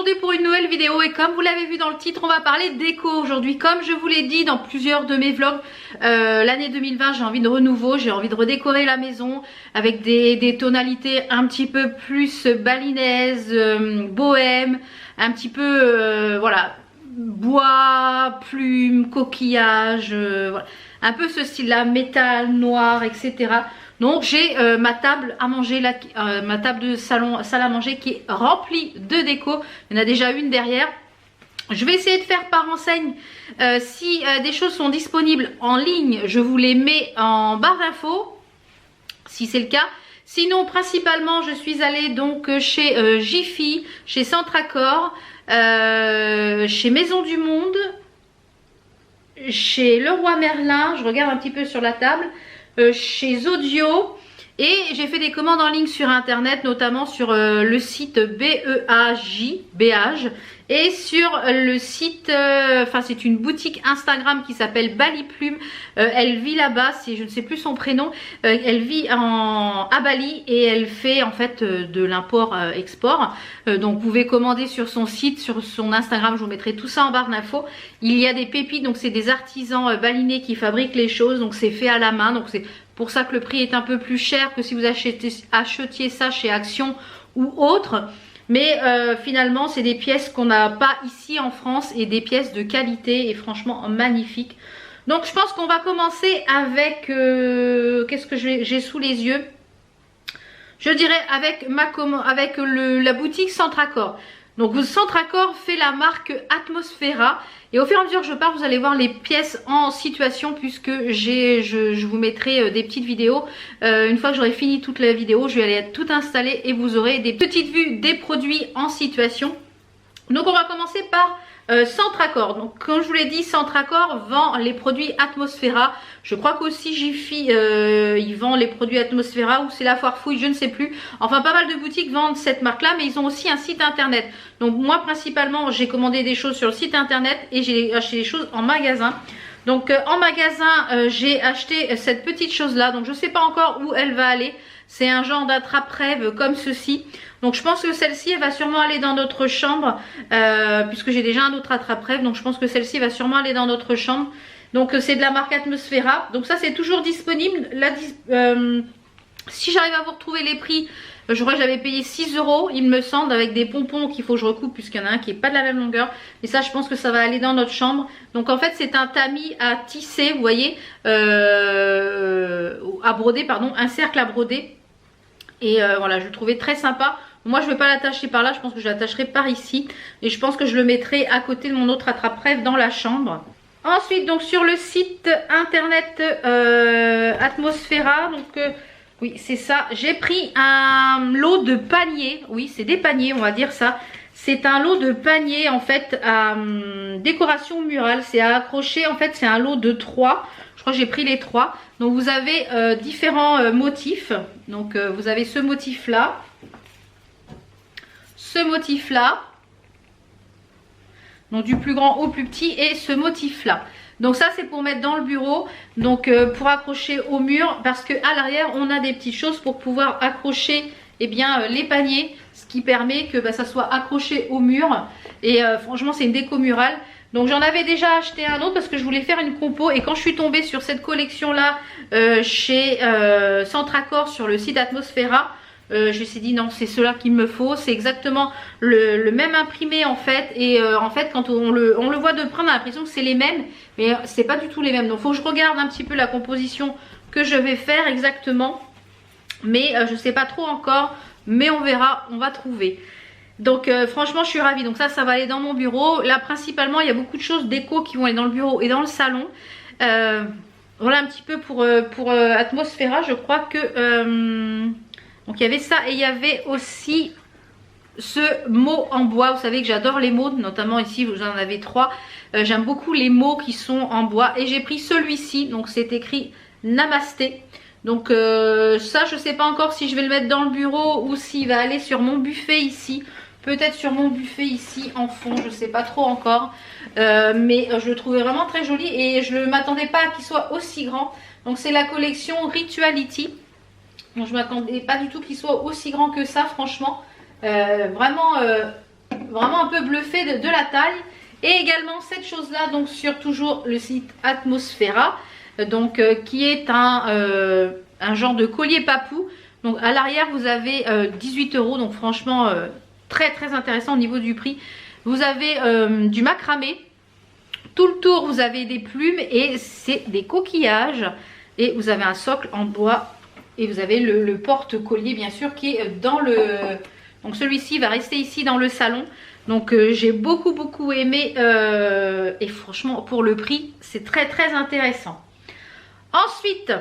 aujourd'hui pour une nouvelle vidéo et comme vous l'avez vu dans le titre, on va parler déco aujourd'hui. Comme je vous l'ai dit dans plusieurs de mes vlogs, l'année 2020 j'ai envie de renouveau, j'ai envie de redécorer la maison avec des tonalités un petit peu plus balinaises, bohème, un petit peu voilà, bois, plumes, coquillages, voilà. Un peu ce style là, métal, noir, etc. Donc j'ai ma table à manger, ma table de salle à manger qui est remplie de déco. Il y en a déjà une derrière. Je vais essayer de faire par enseigne. Si des choses sont disponibles en ligne, je vous les mets en barre d'infos, si c'est le cas. Sinon, principalement, je suis allée donc chez Jiffy, chez Centracor, chez Maison du Monde, chez Leroy Merlin, je regarde un petit peu sur la table, chez Zodio, et j'ai fait des commandes en ligne sur internet, notamment sur le site Beage et sur le site, enfin c'est une boutique Instagram qui s'appelle Bali Plume. Elle vit là-bas, je ne sais plus son prénom, elle vit à Bali et elle fait en fait de l'import-export. Donc vous pouvez commander sur son site, sur son Instagram, je vous mettrai tout ça en barre d'infos. Il y a des pépites, donc c'est des artisans balinais qui fabriquent les choses, donc c'est fait à la main, donc c'est pour ça que le prix est un peu plus cher que si vous achetiez ça chez Action ou autre. Mais finalement, c'est des pièces qu'on n'a pas ici en France et des pièces de qualité et franchement magnifiques. Donc je pense qu'on va commencer avec, qu'est-ce que j'ai sous les yeux? Je dirais avec la boutique Centracor. Donc Centracor fait la marque Atmosfera. Et au fur et à mesure que je pars, vous allez voir les pièces en situation puisque je vous mettrai des petites vidéos. Une fois que j'aurai fini toute la vidéo, je vais aller tout installer et vous aurez des petites vues des produits en situation. Donc on va commencer par Centracor. Donc comme je vous l'ai dit, Centracor vend les produits Atmosfera. Je crois qu'aussi Jiffy il vend les produits Atmosfera ou c'est la Foire Fouille, je ne sais plus. Enfin pas mal de boutiques vendent cette marque là, mais ils ont aussi un site internet. Donc moi principalement j'ai commandé des choses sur le site internet et j'ai acheté des choses en magasin. Donc en magasin j'ai acheté cette petite chose là, donc je ne sais pas encore où elle va aller. C'est un genre d'attrape-rêve comme ceci. Donc je pense que celle-ci elle va sûrement aller dans notre chambre puisque j'ai déjà un autre attrape-rêve. Donc je pense que celle-ci va sûrement aller dans notre chambre. Donc c'est de la marque Atmosfera. Donc ça c'est toujours disponible. Si j'arrive à vous retrouver les prix, je crois que j'avais payé 6 € il me semble, avec des pompons qu'il faut que je recoupe puisqu'il y en a un qui n'est pas de la même longueur. Et ça je pense que ça va aller dans notre chambre. Donc en fait c'est un tamis à tisser, vous voyez, à broder pardon, un cercle à broder. Et voilà, je le trouvais très sympa. Moi je ne vais pas l'attacher par là, je pense que je l'attacherai par ici. Et je pense que je le mettrai à côté de mon autre attrape-rêve dans la chambre. Ensuite donc sur le site internet Atmosfera, donc oui c'est ça, j'ai pris un lot de paniers. Oui c'est des paniers, on va dire ça. C'est un lot de paniers en fait à décoration murale. C'est à accrocher, en fait c'est un lot de 3. Je crois que j'ai pris les 3. Donc vous avez différents motifs. Donc vous avez ce motif là, ce motif là, donc du plus grand au plus petit, et ce motif là. Donc ça c'est pour mettre dans le bureau, donc pour accrocher au mur, parce que à l'arrière on a des petites choses pour pouvoir accrocher les paniers, ce qui permet que ça soit accroché au mur. Et franchement c'est une déco murale. Donc j'en avais déjà acheté un autre parce que je voulais faire une compo, et quand je suis tombée sur cette collection là chez Centracor sur le site Atmosfera, je me suis dit non, c'est cela qu'il me faut. C'est exactement le même imprimé en fait. Et en fait quand on le voit de près on a l'impression que c'est les mêmes, mais c'est pas du tout les mêmes. Donc il faut que je regarde un petit peu la composition que je vais faire exactement. Mais je sais pas trop encore, mais on verra, on va trouver. Donc franchement je suis ravie. Donc ça va aller dans mon bureau. Là principalement il y a beaucoup de choses déco qui vont aller dans le bureau et dans le salon. Voilà un petit peu pour Atmosfera. Je crois que donc il y avait ça, et il y avait aussi ce mot en bois. Vous savez que j'adore les mots, notamment ici vous en avez 3. J'aime beaucoup les mots qui sont en bois, et j'ai pris celui-ci. Donc c'est écrit Namasté. Donc ça je sais pas encore si je vais le mettre dans le bureau ou s'il va aller sur mon buffet ici. Peut-être sur mon buffet ici en fond, je sais pas trop encore. Mais je le trouvais vraiment très joli et je ne m'attendais pas à qu'il soit aussi grand. Donc c'est la collection Rituality. Donc je ne m'attendais pas du tout qu'il soit aussi grand que ça franchement. Vraiment vraiment un peu bluffée de la taille. Et également cette chose là, donc sur toujours le site Atmosfera, donc qui est un genre de collier papou. Donc à l'arrière vous avez 18 €, donc franchement très très intéressant au niveau du prix. Vous avez du macramé, tout le tour vous avez des plumes et c'est des coquillages. Et vous avez un socle en bois et vous avez le porte-collier bien sûr qui est dans le... Donc celui-ci va rester ici dans le salon. Donc j'ai beaucoup aimé et franchement pour le prix c'est très très intéressant. Ensuite,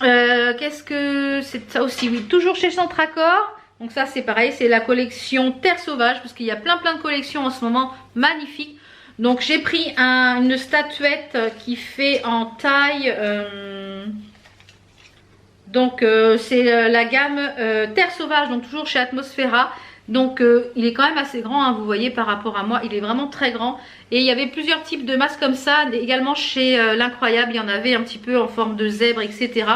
qu'est-ce que c'est ça aussi? Oui, toujours chez Centracor. Donc ça c'est pareil, c'est la collection Terre Sauvage parce qu'il y a plein de collections en ce moment magnifiques. Donc j'ai pris une statuette qui fait en taille, c'est la gamme Terre Sauvage, donc toujours chez Atmosfera. Donc il est quand même assez grand, hein, vous voyez par rapport à moi, il est vraiment très grand. Et il y avait plusieurs types de masques comme ça, également chez l'Incroyable, il y en avait un petit peu en forme de zèbre, etc.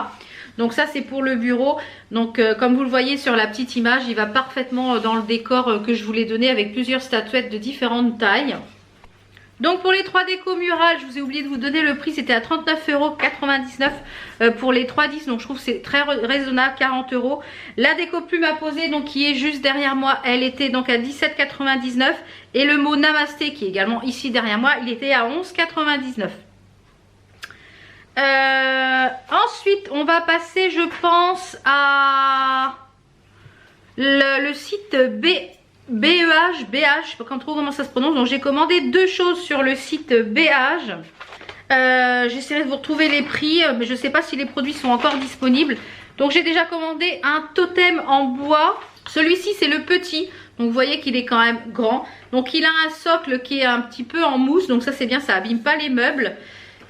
Donc ça c'est pour le bureau. Donc comme vous le voyez sur la petite image, il va parfaitement dans le décor que je vous l'ai donné avec plusieurs statuettes de différentes tailles. Donc pour les 3 décos murales, je vous ai oublié de vous donner le prix, c'était à 39,99 € pour les 3,10 €, donc je trouve que c'est très raisonnable, 40 €. La déco plume à poser, donc qui est juste derrière moi, elle était donc à 17,99 € et le mot Namasté qui est également ici derrière moi, il était à 11,99 €. Ensuite, on va passer, je pense, à le site BH, je sais pas trop comment ça se prononce. Donc j'ai commandé 2 choses sur le site BH. J'essaierai de vous retrouver les prix, mais je ne sais pas si les produits sont encore disponibles. Donc j'ai déjà commandé un totem en bois. Celui-ci c'est le petit, donc vous voyez qu'il est quand même grand. Donc il a un socle qui est un petit peu en mousse, donc ça c'est bien, ça abîme pas les meubles.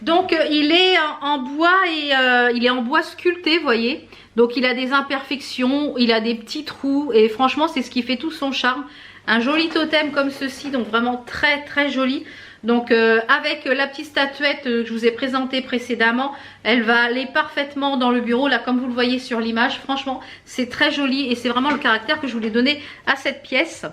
Donc il est en bois et il est en bois sculpté, vous voyez. Donc il a des imperfections, il a des petits trous et franchement c'est ce qui fait tout son charme. Un joli totem comme ceci, donc vraiment très très joli. Donc avec la petite statuette que je vous ai présentée précédemment, elle va aller parfaitement dans le bureau. Là comme vous le voyez sur l'image, franchement c'est très joli et c'est vraiment le caractère que je voulais donner à cette pièce.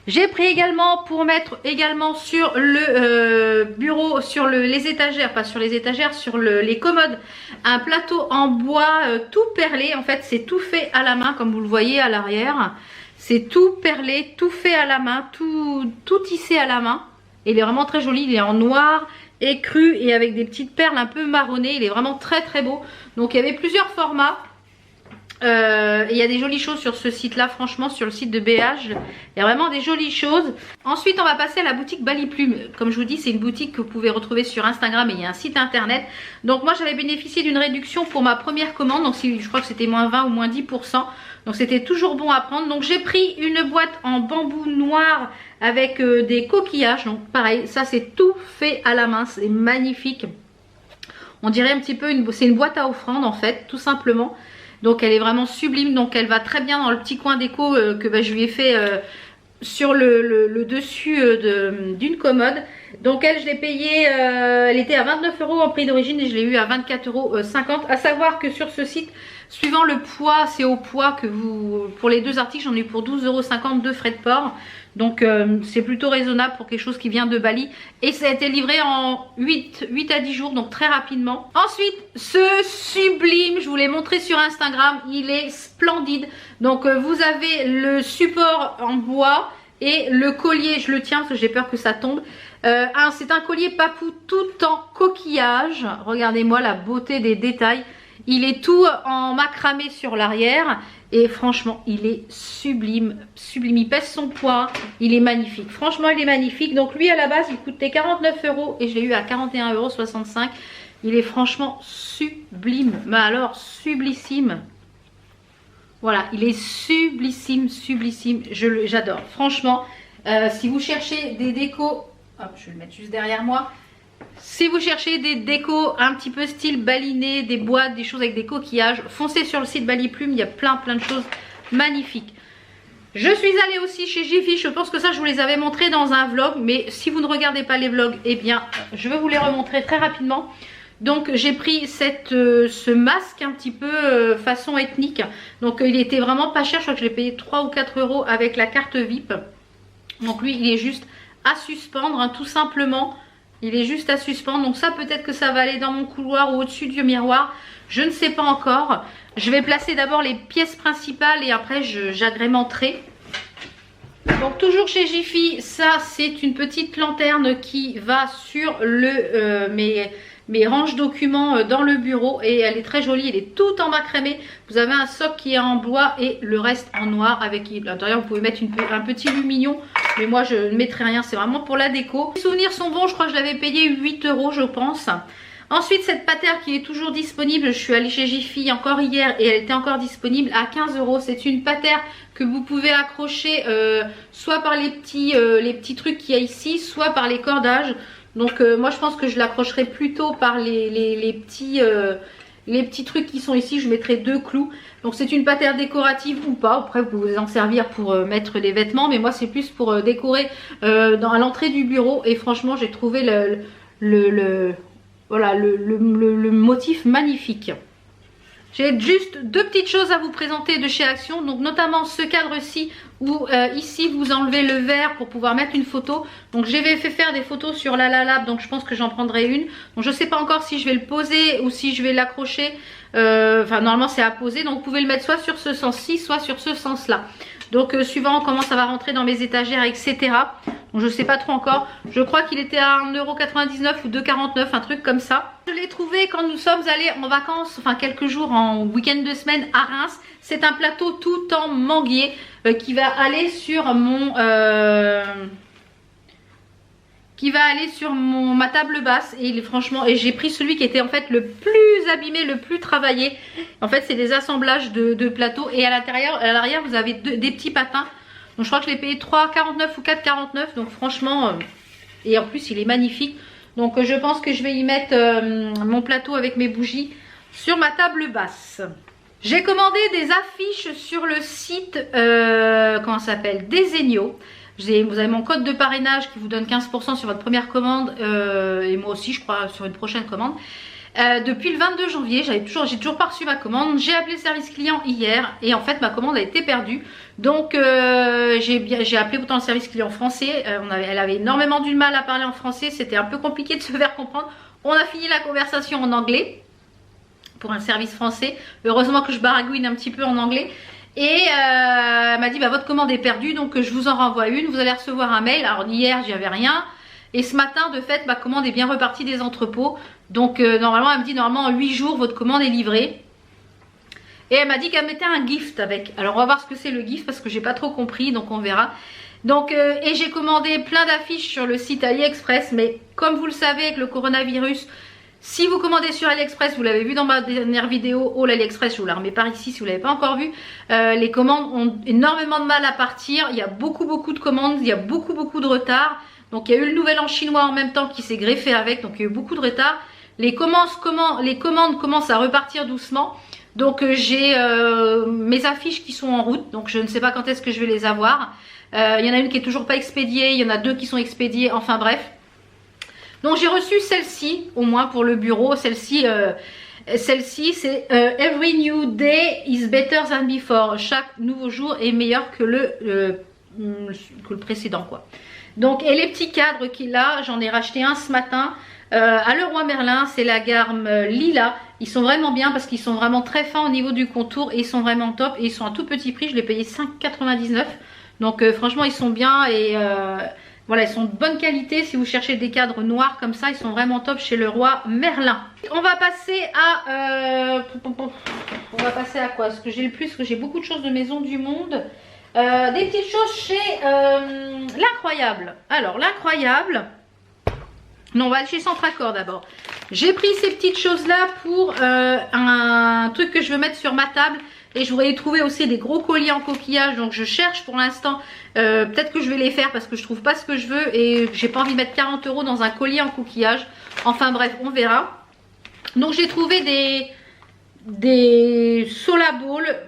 J'ai pris également pour mettre également sur le bureau, sur les étagères, pas sur les étagères, sur les commodes, un plateau en bois tout perlé. En fait c'est tout fait à la main comme vous le voyez à l'arrière. C'est tout perlé, tout fait à la main, tout tissé à la main. Et il est vraiment très joli, il est en noir écru et avec des petites perles un peu marronnées. Il est vraiment très très beau. Donc il y avait plusieurs formats. Il y a des jolies choses sur ce site là, franchement sur le site de BH il y a vraiment des jolies choses. Ensuite on va passer à la boutique Bali Plume. Comme je vous dis c'est une boutique que vous pouvez retrouver sur Instagram et il y a un site internet. Donc moi j'avais bénéficié d'une réduction pour ma première commande, donc je crois que c'était moins 20 ou moins 10%, donc c'était toujours bon à prendre. Donc j'ai pris une boîte en bambou noir avec des coquillages, donc pareil ça c'est tout fait à la main, c'est magnifique. On dirait un petit peu c'est une boîte à offrande en fait, tout simplement. Donc elle est vraiment sublime, donc elle va très bien dans le petit coin déco que je lui ai fait sur le dessus d'une commode. Donc elle je l'ai payée, elle était à 29 € en prix d'origine et je l'ai eu à 24,50 €. À savoir que sur ce site, suivant le poids, c'est au poids que vous... Pour les 2 articles j'en ai eu pour 12,50 € de frais de port. Donc c'est plutôt raisonnable pour quelque chose qui vient de Bali. Et ça a été livré en 8 à 10 jours, donc très rapidement. Ensuite, ce sublime, je vous l'ai montré sur Instagram, il est splendide. Donc vous avez le support en bois et le collier, je le tiens parce que j'ai peur que ça tombe. C'est un collier papou tout en coquillage. Regardez-moi la beauté des détails. Il est tout en macramé sur l'arrière. Et franchement, il est sublime, sublime. Il pèse son poids, il est magnifique. Franchement, il est magnifique. Donc lui, à la base, il coûtait 49 € et je l'ai eu à 41,65 €. Il est franchement sublime. Mais alors, sublissime. Voilà, il est sublissime, sublissime. J'adore. Franchement, si vous cherchez des décos... Hop, je vais le mettre juste derrière moi. Si vous cherchez des décos un petit peu style baliné, des boîtes, des choses avec des coquillages, foncez sur le site Bali Plume, il y a plein de choses magnifiques. Je suis allée aussi chez Jiffy, je pense que ça je vous les avais montrés dans un vlog, mais si vous ne regardez pas les vlogs, eh bien je vais vous les remontrer très rapidement. Donc j'ai pris ce masque un petit peu façon ethnique, donc il était vraiment pas cher, je crois que je l'ai payé 3 ou 4 € avec la carte VIP. Donc lui il est juste à suspendre hein, tout simplement. Il est juste à suspendre. Donc ça peut-être que ça va aller dans mon couloir ou au-dessus du miroir. Je ne sais pas encore. Je vais placer d'abord les pièces principales et après j'agrémenterai. Donc toujours chez Jiffy, ça c'est une petite lanterne qui va sur mes ranges documents dans le bureau et elle est très jolie, elle est toute en macramé. Vous avez un socle qui est en bois et le reste en noir avec l'intérieur vous pouvez mettre un petit lumignon, mais moi je ne mettrai rien, c'est vraiment pour la déco. Les souvenirs sont bons, je crois que je l'avais payé 8 € je pense. Ensuite cette patère qui est toujours disponible, je suis allée chez Jiffy encore hier et elle était encore disponible à 15 €. C'est une patère que vous pouvez accrocher soit par les petits trucs qu'il y a ici, soit par les cordages. Donc moi je pense que je l'accrocherai plutôt par les petits trucs qui sont ici. Je mettrai 2 clous. Donc c'est une patère décorative ou pas. Après vous pouvez en servir pour mettre les vêtements. Mais moi c'est plus pour décorer à l'entrée du bureau. Et franchement j'ai trouvé voilà, le motif magnifique. J'ai juste 2 petites choses à vous présenter de chez Action. Donc notamment ce cadre-ci où ici vous enlevez le verre pour pouvoir mettre une photo. Donc j'ai fait faire des photos sur la Lab. Donc je pense que j'en prendrai une. Donc je ne sais pas encore si je vais le poser ou si je vais l'accrocher. Enfin normalement c'est à poser. Donc vous pouvez le mettre soit sur ce sens-ci soit sur ce sens-là. Donc suivant comment ça va rentrer dans mes étagères etc. Donc je sais pas trop encore. Je crois qu'il était à 1,99 € ou 2,49 €, un truc comme ça. Je l'ai trouvé quand nous sommes allés en vacances, enfin quelques jours en week-end de semaine à Reims. C'est un plateau tout en manguier qui va aller sur ma table basse. Et franchement, et j'ai pris celui qui était en fait le plus abîmé, le plus travaillé. En fait c'est des assemblages de plateaux et à l'arrière vous avez des petits patins. Donc je crois que je l'ai payé 3,49 € ou 4,49 €. Donc franchement, et en plus il est magnifique. Donc je pense que je vais y mettre mon plateau avec mes bougies sur ma table basse. J'ai commandé des affiches sur le site, comment ça s'appelle, Desenio. Vous avez mon code de parrainage qui vous donne 15% sur votre première commande et moi aussi je crois sur une prochaine commande. Depuis le 22 janvier, j'ai toujours pas reçu ma commande. J'ai appelé le service client hier et en fait ma commande a été perdue. Donc j'ai appelé autant le service client français. Elle avait énormément du mal à parler en français. C'était un peu compliqué de se faire comprendre. On a fini la conversation en anglais pour un service français. Heureusement que je baragouine un petit peu en anglais. Et elle m'a dit bah, votre commande est perdue donc je vous en renvoie une. Vous allez recevoir un mail. Alors hier j'y avais rien. Et ce matin, de fait, ma commande est bien repartie des entrepôts. Donc, normalement, elle me dit, normalement, en 8 jours, votre commande est livrée. Et elle m'a dit qu'elle mettait un gift avec. Alors, on va voir ce que c'est le gift parce que j'ai pas trop compris. Donc, on verra. Donc, et j'ai commandé plein d'affiches sur le site AliExpress. Mais comme vous le savez, avec le coronavirus, si vous commandez sur AliExpress, vous l'avez vu dans ma dernière vidéo, oh l'AliExpress, je vous la remets par ici si vous ne l'avez pas encore vu. Les commandes ont énormément de mal à partir. Il y a beaucoup de commandes. Il y a beaucoup de retard. Donc il y a eu le nouvel an chinois en même temps qui s'est greffé avec, donc il y a eu beaucoup de retard. Les commandes commencent à repartir doucement. Donc j'ai mes affiches qui sont en route, donc je ne sais pas quand est-ce que je vais les avoir. Il y en a une qui est toujours pas expédiée, il y en a 2 qui sont expédiées, enfin bref. Donc j'ai reçu celle-ci, au moins pour le bureau. Celle-ci c'est Every new day is better than before. Chaque nouveau jour est meilleur que le précédent quoi. Donc et les petits cadres qu'il a, j'en ai racheté un ce matin à Leroy Merlin, c'est la gamme Lila. Ils sont vraiment bien parce qu'ils sont vraiment très fins au niveau du contour et ils sont vraiment top et ils sont à tout petit prix, je l'ai payé 5,99 €. Donc franchement ils sont bien et voilà, ils sont de bonne qualité. Si vous cherchez des cadres noirs comme ça, ils sont vraiment top chez Leroy Merlin. On va passer à quoi? Parce que j'ai le plus, parce que j'ai beaucoup de choses de Maison du Monde. Des petites choses chez l'Incroyable. Alors l'Incroyable, non, on va aller chez Centracor d'abord. J'ai pris ces petites choses là pour un truc que je veux mettre sur ma table. Et je voudrais trouver aussi des gros colliers en coquillage. Donc je cherche pour l'instant. Peut-être que je vais les faire parce que je trouve pas ce que je veux. Et j'ai pas envie de mettre 40 € dans un collier en coquillage. Enfin bref, on verra. Donc j'ai trouvé des Solaballs.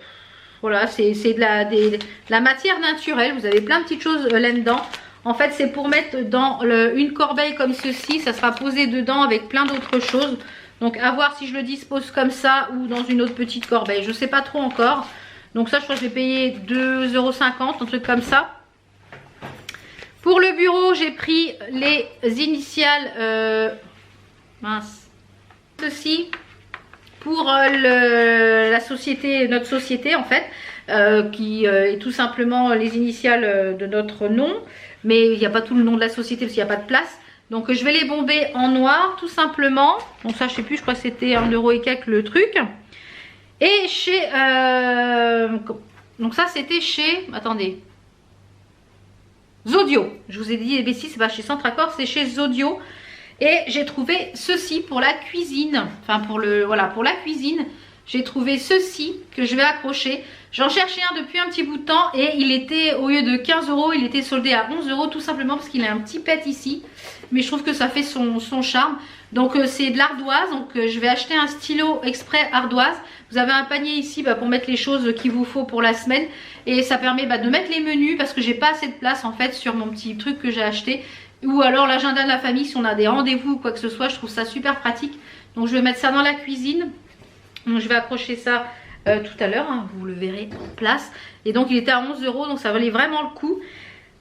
Voilà, c'est de la matière naturelle. Vous avez plein de petites choses là-dedans. En fait, c'est pour mettre dans une corbeille comme ceci. Ça sera posé dedans avec plein d'autres choses. Donc, à voir si je le dispose comme ça ou dans une autre petite corbeille. Je ne sais pas trop encore. Donc ça, je crois que je vais payer 2,50 €, un truc comme ça. Pour le bureau, j'ai pris les initiales, mince, ceci, pour la société, notre société en fait, qui est tout simplement les initiales de notre nom, mais il n'y a pas tout le nom de la société parce qu'il n'y a pas de place. Donc je vais les bomber en noir tout simplement. Donc ça je sais plus, je crois que c'était 1 € et quelques le truc. Et chez... donc ça c'était chez... Attendez. Zodio. Je vous ai dit les bêtises, c'est pas chez Centracor, c'est chez Zodio. Et j'ai trouvé ceci pour la cuisine. Enfin pour le... Voilà, pour la cuisine. J'ai trouvé ceci que je vais accrocher. J'en cherchais un depuis un petit bout de temps et il était, au lieu de 15 €, il était soldé à 11 € tout simplement parce qu'il a un petit pet ici. Mais je trouve que ça fait son charme. Donc c'est de l'ardoise, donc je vais acheter un stylo exprès ardoise. Vous avez un panier ici pour mettre les choses qu'il vous faut pour la semaine. Et ça permet de mettre les menus parce que j'ai pas assez de place en fait sur mon petit truc que j'ai acheté. Ou alors l'agenda de la famille si on a des rendez-vous ou quoi que ce soit, je trouve ça super pratique. Donc je vais mettre ça dans la cuisine. Donc je vais accrocher ça tout à l'heure, hein, vous le verrez en place. Et donc il était à 11 €, donc ça valait vraiment le coup.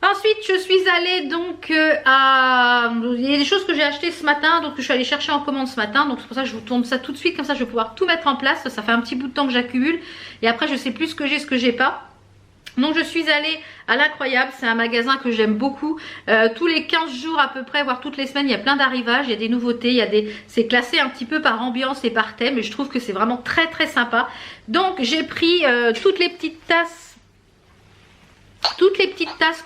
Ensuite je suis allée donc à... Il y a des choses que j'ai achetées ce matin, donc je suis allée chercher en commande ce matin. Donc c'est pour ça que je vous tourne ça tout de suite, comme ça je vais pouvoir tout mettre en place. Ça fait un petit bout de temps que j'accumule. Et après je sais plus ce que j'ai pas. Donc je suis allée à l'Incroyable, c'est un magasin que j'aime beaucoup. Tous les 15 jours à peu près, voire toutes les semaines, il y a plein d'arrivages, il y a des nouveautés, c'est classé un petit peu par ambiance et par thème. Et je trouve que c'est vraiment très très sympa. Donc j'ai pris toutes les petites tasses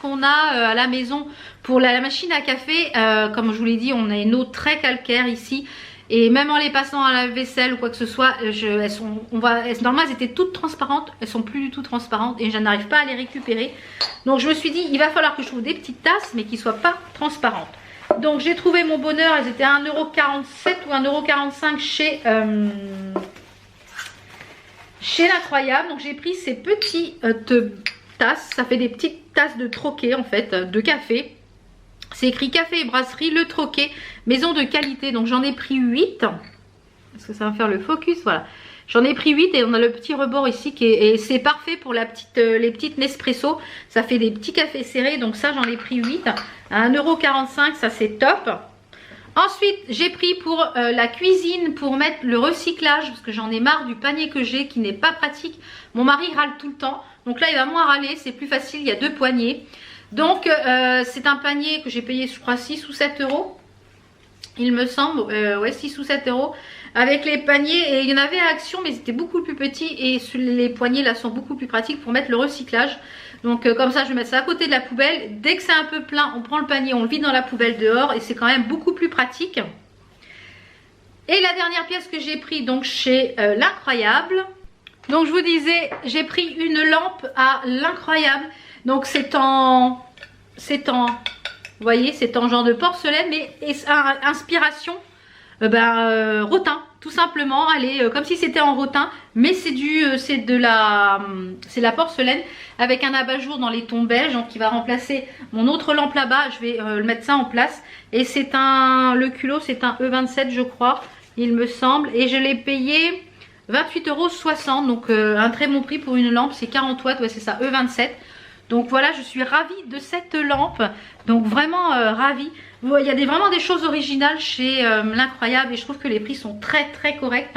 qu'on a à la maison pour la machine à café. Comme je vous l'ai dit, on a une eau très calcaire ici. Et même en les passant à la vaisselle ou quoi que ce soit, normalement elles étaient toutes transparentes, elles sont plus du tout transparentes et je n'arrive pas à les récupérer. Donc je me suis dit, il va falloir que je trouve des petites tasses mais qui ne soient pas transparentes. Donc j'ai trouvé mon bonheur, elles étaient à 1,47 € ou 1,45 € chez l'Incroyable. Donc j'ai pris ces petites tasses, ça fait des petites tasses de troquet en fait, de café. C'est écrit café et brasserie, le troquet, maison de qualité. Donc j'en ai pris 8. Est-ce que ça va faire le focus? Voilà. J'en ai pris 8 et on a le petit rebord ici et c'est parfait pour les petites Nespresso. Ça fait des petits cafés serrés. Donc ça j'en ai pris 8 à 1,45 €. Ça c'est top. Ensuite j'ai pris pour la cuisine pour mettre le recyclage. Parce que j'en ai marre du panier que j'ai qui n'est pas pratique. Mon mari râle tout le temps. Donc là il va moins râler. C'est plus facile. Il y a 2 poignées. Donc c'est un panier que j'ai payé je crois 6 ou 7 € il me semble, ouais 6 ou 7 € avec les paniers. Et il y en avait à Action mais c'était beaucoup plus petit. Et les poignées là sont beaucoup plus pratiques pour mettre le recyclage. Donc comme ça je vais mettre ça à côté de la poubelle. Dès que c'est un peu plein on prend le panier, on le vide dans la poubelle dehors. Et c'est quand même beaucoup plus pratique. Et la dernière pièce que j'ai pris donc chez l'Incroyable. Donc je vous disais, j'ai pris une lampe à l'Incroyable. Donc c'est en, vous voyez, c'est en genre de porcelaine, mais inspiration rotin, tout simplement. Allez, comme si c'était en rotin, mais c'est la porcelaine avec un abat-jour dans les tons beige, donc qui va remplacer mon autre lampe là-bas. Je vais mettre ça en place. Et c'est le culot, c'est un E27 je crois, il me semble, et je l'ai payé 28,60 €, donc un très bon prix pour une lampe. C'est 40 watts, ouais c'est ça, E27. Donc voilà, je suis ravie de cette lampe. Donc vraiment ravie. Il y a vraiment des choses originales chez l'Incroyable. Et je trouve que les prix sont très très corrects.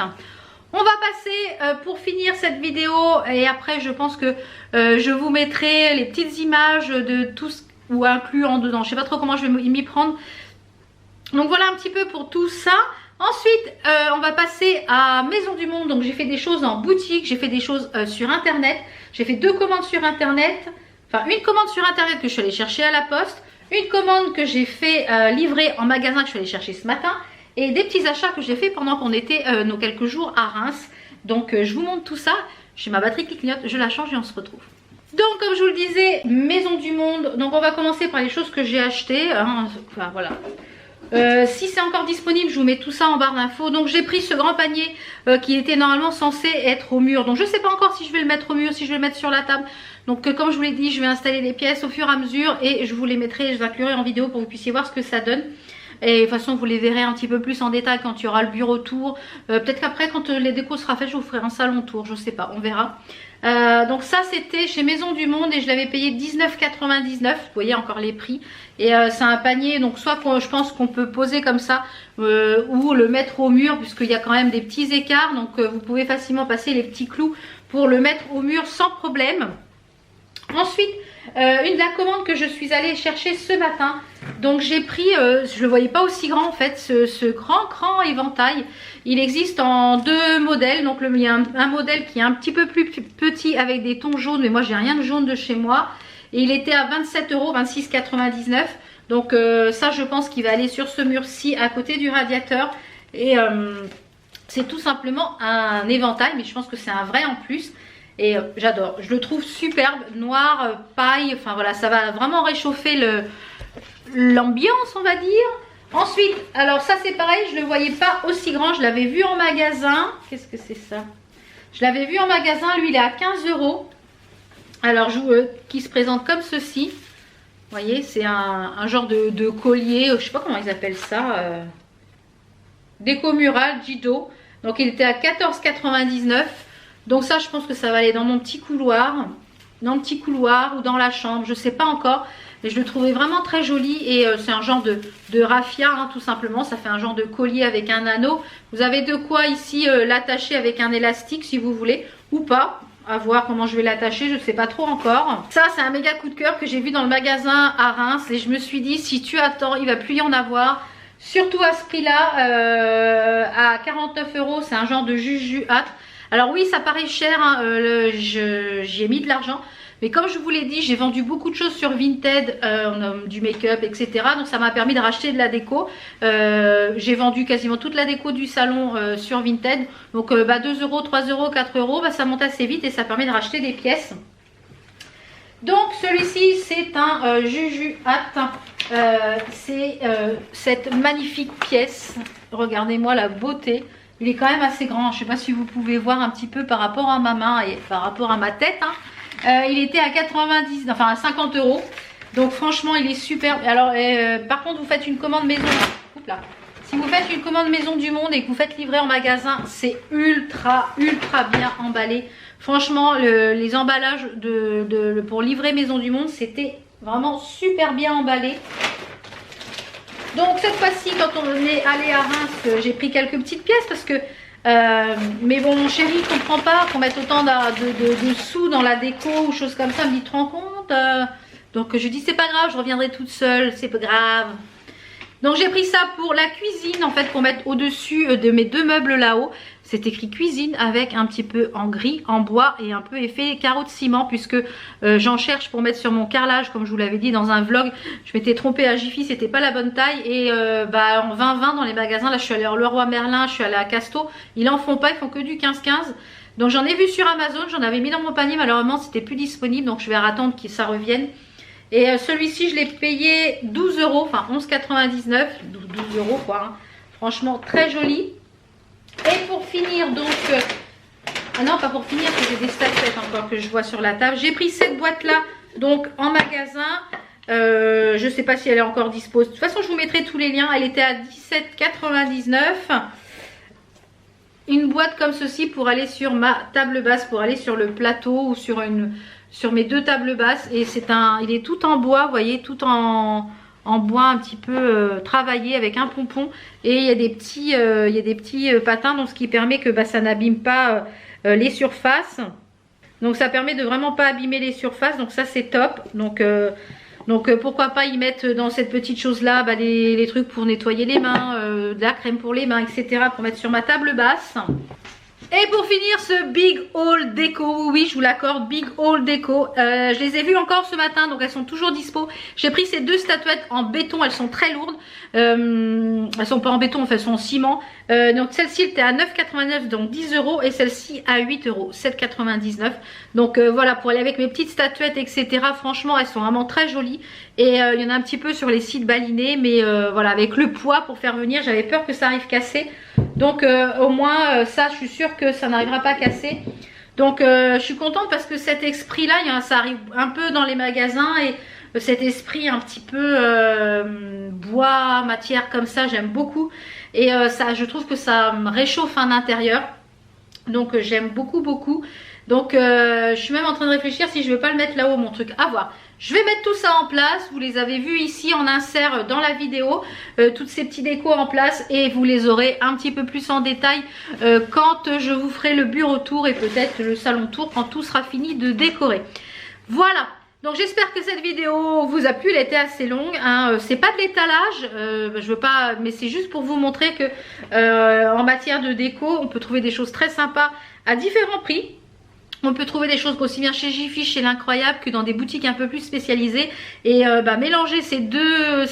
On va passer pour finir cette vidéo. Et après je pense que je vous mettrai les petites images de tout ce ou inclus en dedans. Je sais pas trop comment je vais m'y prendre. Donc voilà un petit peu pour tout ça. Ensuite on va passer à Maison du Monde. Donc j'ai fait des choses en boutique. J'ai fait des choses sur internet. J'ai fait 2 commandes sur internet. Enfin, une commande sur internet que je suis allée chercher à la poste, une commande que j'ai fait livrer en magasin que je suis allée chercher ce matin, et des petits achats que j'ai fait pendant qu'on était nos quelques jours à Reims. Donc je vous montre tout ça. J'ai ma batterie qui clignote, je la change et on se retrouve. Donc comme je vous le disais, Maison du Monde. Donc on va commencer par les choses que j'ai achetées. Hein. Enfin voilà. Si c'est encore disponible, je vous mets tout ça en barre d'infos. Donc j'ai pris ce grand panier qui était normalement censé être au mur. Donc je ne sais pas encore si je vais le mettre au mur, si je vais le mettre sur la table. Donc comme je vous l'ai dit, je vais installer les pièces au fur et à mesure et je vous les mettrai, je vous inclurai en vidéo pour que vous puissiez voir ce que ça donne. Et de toute façon vous les verrez un petit peu plus en détail quand il y aura le bureau tour. Peut-être qu'après quand les décos sera fait je vous ferai un salon tour, je sais pas, on verra. Donc ça c'était chez Maison du Monde et je l'avais payé 19,99 €. Vous voyez encore les prix. Et c'est un panier, donc soit je pense qu'on peut poser comme ça ou le mettre au mur puisqu'il y a quand même des petits écarts. Donc vous pouvez facilement passer les petits clous pour le mettre au mur sans problème. Ensuite, la commande que je suis allée chercher ce matin. Donc j'ai pris, je le voyais pas aussi grand en fait, ce grand éventail. Il existe en deux modèles. Donc il y a un modèle qui est un petit peu plus petit avec des tons jaunes, mais moi j'ai rien de jaune de chez moi. Et il était à 27 €, 26,99 €. Donc ça je pense qu'il va aller sur ce mur-ci à côté du radiateur. Et c'est tout simplement un éventail, mais je pense que c'est un vrai en plus. Et j'adore, je le trouve superbe, noir, paille, enfin voilà, ça va vraiment réchauffer l'ambiance on va dire. Ensuite, alors ça c'est pareil, je ne le voyais pas aussi grand, je l'avais vu en magasin. Qu'est-ce que c'est ça? Je l'avais vu en magasin, lui il est à 15 €. Alors qui se présente comme ceci. Vous voyez, c'est un genre de collier, je sais pas comment ils appellent ça. Déco murale, Jido. Donc il était à 14,99 €. Donc ça je pense que ça va aller dans mon petit couloir. Dans le petit couloir ou dans la chambre, je sais pas encore. Mais je le trouvais vraiment très joli. Et c'est un genre de raffia hein, tout simplement. Ça fait un genre de collier avec un anneau. Vous avez de quoi ici l'attacher avec un élastique si vous voulez. Ou pas. À voir comment je vais l'attacher, je ne sais pas trop encore. Ça c'est un méga coup de cœur que j'ai vu dans le magasin à Reims. Et je me suis dit si tu attends il va plus y en avoir. Surtout à ce prix là, à 49 €. C'est un genre de juju hâte. Alors oui ça paraît cher hein, j'y ai mis de l'argent. Mais comme je vous l'ai dit, j'ai vendu beaucoup de choses sur Vinted, du make-up, etc. Donc ça m'a permis de racheter de la déco. J'ai vendu quasiment toute la déco du salon sur Vinted. Donc 2 €, 3 €, 4 €, ça monte assez vite et ça permet de racheter des pièces. Donc celui-ci c'est un Juju Hâte. C'est cette magnifique pièce. Regardez-moi la beauté. Il est quand même assez grand. Je ne sais pas si vous pouvez voir un petit peu par rapport à ma main et par rapport à ma tête. Hein. Il était à 50 €. Donc franchement il est superbe. Alors par contre vous faites une commande maison. Oups là. Si vous faites une commande Maison du Monde et que vous faites livrer en magasin, c'est ultra bien emballé. Franchement les emballages pour livrer Maison du Monde c'était vraiment super bien emballé. Donc cette fois-ci quand on est allé à Reims, j'ai pris quelques petites pièces parce que mais bon mon chéri ne comprend pas qu'on mette autant de sous dans la déco ou choses comme ça. Il me dit tu te rends compte donc je dis c'est pas grave, je reviendrai toute seule, c'est pas grave. Donc j'ai pris ça pour la cuisine en fait, pour mettre au dessus de mes deux meubles là-haut. C'est écrit cuisine avec un petit peu en gris, en bois et un peu effet carreau de ciment, puisque j'en cherche pour mettre sur mon carrelage, comme je vous l'avais dit dans un vlog. Je m'étais trompée à Jiffy, c'était pas la bonne taille. Et en 2020 dans les magasins, là je suis allée au Leroy Merlin, je suis allée à Casto, ils en font pas, ils font que du 15-15. Donc j'en ai vu sur Amazon, j'en avais mis dans mon panier, malheureusement c'était plus disponible, donc je vais attendre que ça revienne. Et celui-ci je l'ai payé 12 €, enfin 11,99 €, 12 € quoi. Hein. Franchement très joli. Et pour finir donc, ah non pas pour finir, parce que j'ai des statuettes encore que je vois sur la table. J'ai pris cette boîte là donc en magasin. Je sais pas si elle est encore dispo. De toute façon je vous mettrai tous les liens. Elle était à 17,99 €. Une boîte comme ceci pour aller sur ma table basse, pour aller sur le plateau ou sur mes deux tables basses. Et il est tout en bois, vous voyez, tout en bois un petit peu travaillé avec un pompon. Et il y a des petits, patins, donc ce qui permet que ça n'abîme pas les surfaces. Donc ça permet de vraiment pas abîmer les surfaces, donc ça c'est top. Donc pourquoi pas y mettre dans cette petite chose là les trucs pour nettoyer les mains, de la crème pour les mains, etc. pour mettre sur ma table basse. Et pour finir ce Big Haul Déco, oui je vous l'accorde, Big Haul Déco, je les ai vues encore ce matin donc elles sont toujours dispo. J'ai pris ces deux statuettes en béton, elles sont très lourdes, elles sont pas en béton, en fait elles sont en ciment. Donc celle-ci était à 9,89 €, donc 10 € et celle-ci à 8 €, 7,99 €. Donc voilà, pour aller avec mes petites statuettes etc, franchement elles sont vraiment très jolies. Et il y en a un petit peu sur les sites balinés, mais voilà, avec le poids pour faire venir, j'avais peur que ça arrive cassé. Donc au moins ça je suis sûre que ça n'arrivera pas à casser. Donc je suis contente parce que cet esprit là ça arrive un peu dans les magasins et cet esprit un petit peu bois, matière comme ça, j'aime beaucoup. Et ça, je trouve que ça me réchauffe un intérieur. Donc j'aime beaucoup. Donc je suis même en train de réfléchir si je ne vais pas le mettre là-haut mon truc. À voir. Je vais mettre tout ça en place. Vous les avez vus ici en insert dans la vidéo. Toutes ces petits décos en place. Et vous les aurez un petit peu plus en détail quand je vous ferai le bureau tour et peut-être le salon tour quand tout sera fini de décorer. Voilà. Donc j'espère que cette vidéo vous a plu, elle était assez longue, hein. C'est pas de l'étalage, je veux pas, mais c'est juste pour vous montrer que en matière de déco, on peut trouver des choses très sympas à différents prix. On peut trouver des choses aussi bien chez Jiffy, chez l'Incroyable que dans des boutiques un peu plus spécialisées. Et mélanger ces deux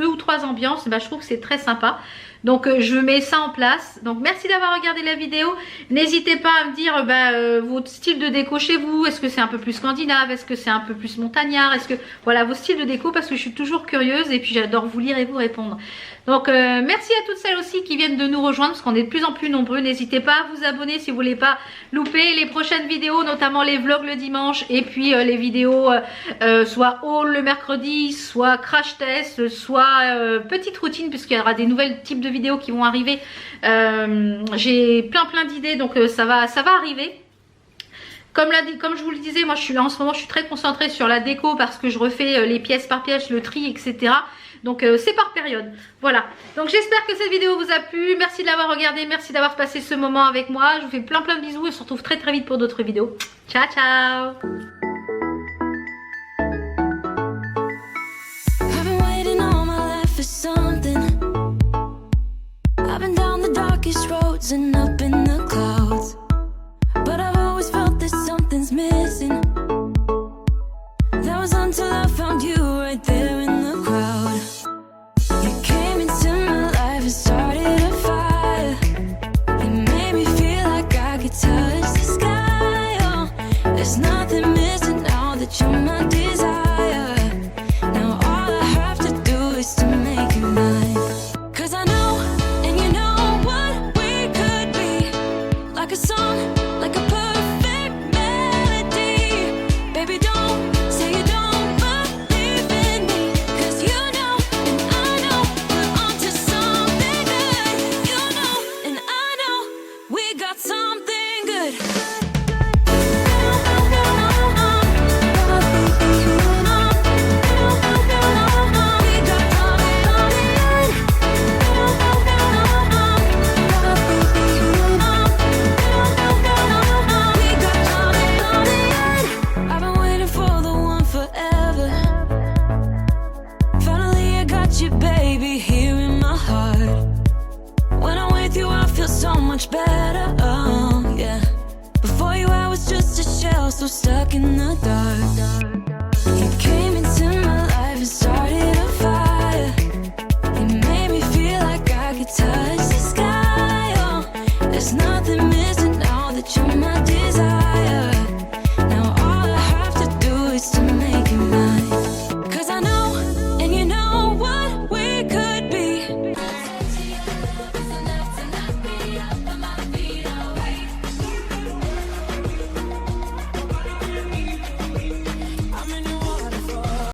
ou trois ambiances, je trouve que c'est très sympa. Donc je mets ça en place. Donc merci d'avoir regardé la vidéo. N'hésitez pas à me dire votre style de déco chez vous. Est-ce que c'est un peu plus scandinave? Est-ce que c'est un peu plus montagnard? Est-ce que voilà vos styles de déco, parce que je suis toujours curieuse et puis j'adore vous lire et vous répondre. Donc merci à toutes celles aussi qui viennent de nous rejoindre parce qu'on est de plus en plus nombreux. N'hésitez pas à vous abonner si vous voulez pas louper les prochaines vidéos, notamment les vlogs le dimanche et puis les vidéos soit haul le mercredi, soit crash test, soit petite routine, puisqu'il y aura des nouvelles types de vidéos qui vont arriver. J'ai plein d'idées, donc ça va arriver. Comme je vous le disais, moi en ce moment je suis très concentrée sur la déco parce que je refais les pièces par pièce, le tri, etc. Donc c'est par période. Voilà. Donc j'espère que cette vidéo vous a plu. Merci de l'avoir regardée. Merci d'avoir passé ce moment avec moi. Je vous fais plein de bisous et on se retrouve très vite pour d'autres vidéos. Ciao ciao. Better, oh yeah. Before you I was just a shell, so stuck in the dark.